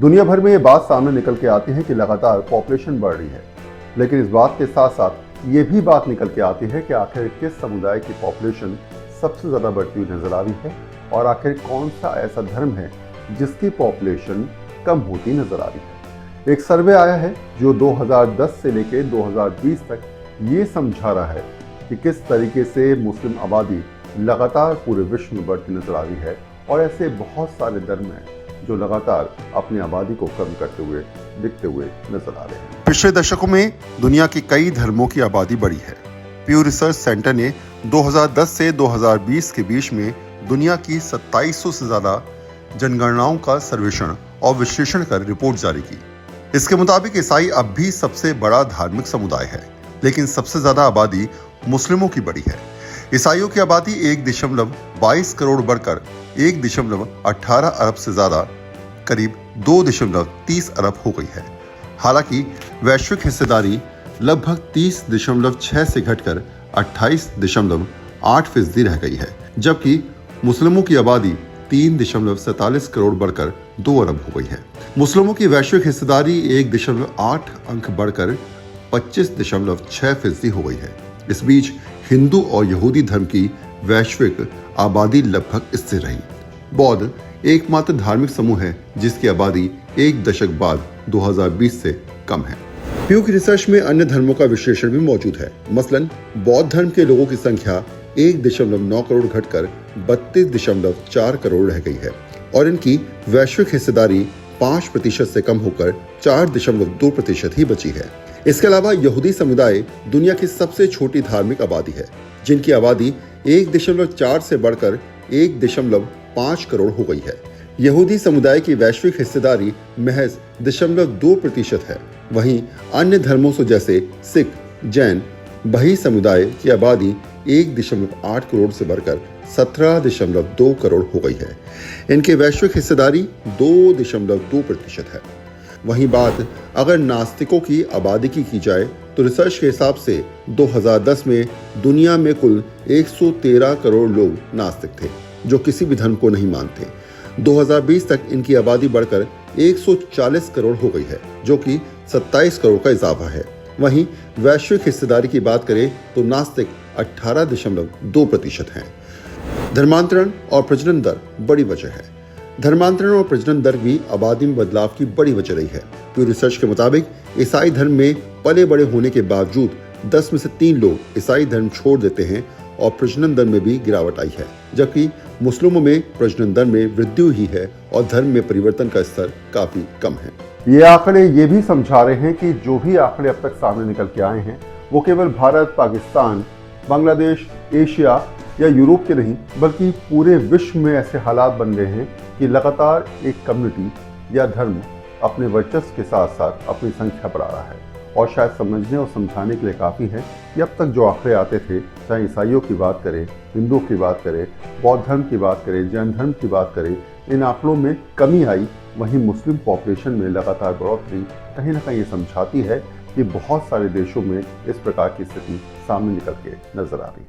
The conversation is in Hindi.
दुनिया भर में ये बात सामने निकल के आती है कि लगातार पॉपुलेशन बढ़ रही है, लेकिन इस बात के साथ साथ ये भी बात निकल के आती है कि आखिर किस समुदाय की पॉपुलेशन सबसे ज़्यादा बढ़ती हुई नजर आ रही है और आखिर कौन सा ऐसा धर्म है जिसकी पॉपुलेशन कम होती नजर आ रही है। एक सर्वे आया है जो 2010 से लेकर 2020 तक ये समझा रहा है कि किस तरीके से मुस्लिम आबादी लगातार पूरे विश्व में बढ़ती नजर आ रही है और ऐसे बहुत सारे धर्म हैं जो लगातार अपनी आबादी को कम करते हुए दिखते हुए नजर आ रहे हैं। पिछले दशकों में दुनिया के कई धर्मों की आबादी बढ़ी है। प्यू रिसर्च सेंटर ने 2010 से 2020 के बीच में दुनिया की 2700 से ज्यादा जनगणनाओं का सर्वेक्षण और विश्लेषण कर रिपोर्ट जारी की। इसके मुताबिक ईसाई अब भी सबसे बड़ा धार्मिक समुदाय है, लेकिन सबसे ज्यादा आबादी मुस्लिमों की बढ़ी है। ईसाइयों की आबादी 1.22 करोड़ बढ़कर 1.18 अरब से ज्यादा करीब 2.30 अरब हो गई है। हालांकि वैश्विक हिस्सेदारी लगभग 30.6 से घटकर 28.8% रह गई है, जबकि मुस्लिमों की आबादी 3.47 करोड़ बढ़कर 2 अरब हो गई है। मुस्लिमों की वैश्विक हिस्सेदारी 1.8 अंक बढ़कर 25.6% हो गई है। इस बीच हिंदू और यहूदी धर्म की वैश्विक आबादी लगभग स्थिर रही। बौद्ध एकमात्र धार्मिक समूह है जिसकी आबादी एक दशक बाद 2020 से कम है। प्यू की रिसर्च में अन्य धर्मों का विश्लेषण भी मौजूद है। मसलन बौद्ध धर्म के लोगों की संख्या 1.9 करोड़ घटकर 32.4 करोड़ रह गई है और इनकी वैश्विक हिस्सेदारी 5% से कम होकर 4.2% ही बची है। इसके अलावा यहूदी समुदाय दुनिया की सबसे छोटी धार्मिक आबादी है, जिनकी आबादी 1.4 से बढ़कर 1.5 करोड़ हो गई है। यहूदी समुदाय की वैश्विक हिस्सेदारी महज 0.2% है। वहीं अन्य धर्मों से जैसे सिख, जैन, बही समुदाय की आबादी 1.8 करोड़ से बढ़कर 17.2 करोड़ हो गई है। इनकी वैश्विक हिस्सेदारी 2.2% है। वहीं बात अगर नास्तिकों की आबादी की जाए तो रिसर्च के हिसाब से 2010 में दुनिया में कुल 113 करोड़ लोग नास्तिक थे जो किसी भी धर्म को नहीं मानते। 2020 तक इनकी आबादी बढ़कर 140 करोड़ हो गई है, जो कि 27 करोड़ का इजाफा है। वहीं वैश्विक हिस्सेदारी की बात करें तो नास्तिक 18.2% हैं। धर्मांतरण और प्रजनन दर बड़ी वजह है। धर्मांतरण और प्रजनन दर भी आबादी में बदलाव की बड़ी वजह रही है। प्यू रिसर्च के मुताबिक ईसाई धर्म में पले बड़े होने के बावजूद 10 में से 3 लोग ईसाई धर्म छोड़ देते हैं और प्रजनन दर में भी गिरावट आई है, जबकि मुस्लिमों में प्रजनन दर में वृद्धि हुई है और धर्म में परिवर्तन का स्तर काफी कम है। ये आंकड़े ये भी समझा रहे हैं कि जो भी आंकड़े अब तक सामने निकल के आए हैं वो केवल भारत, पाकिस्तान, बांग्लादेश, एशिया या यूरोप के नहीं बल्कि पूरे विश्व में ऐसे हालात बन गए हैं कि लगातार एक कम्युनिटी या धर्म अपने वर्चस्व के साथ साथ अपनी संख्या बढ़ा रहा है। और शायद समझने और समझाने के लिए काफ़ी है कि अब तक जो आंकड़े आते थे, चाहे ईसाइयों की बात करें, हिंदुओं की बात करें, बौद्ध धर्म की बात करें, जैन धर्म की बात करें, इन आंकड़ों में कमी आई। वहीं मुस्लिम पॉपुलेशन में लगातार बढ़ोतरी कहीं ना कहीं ये समझाती है कि बहुत सारे देशों में इस प्रकार की स्थिति सामने निकल के नजर आ रही है।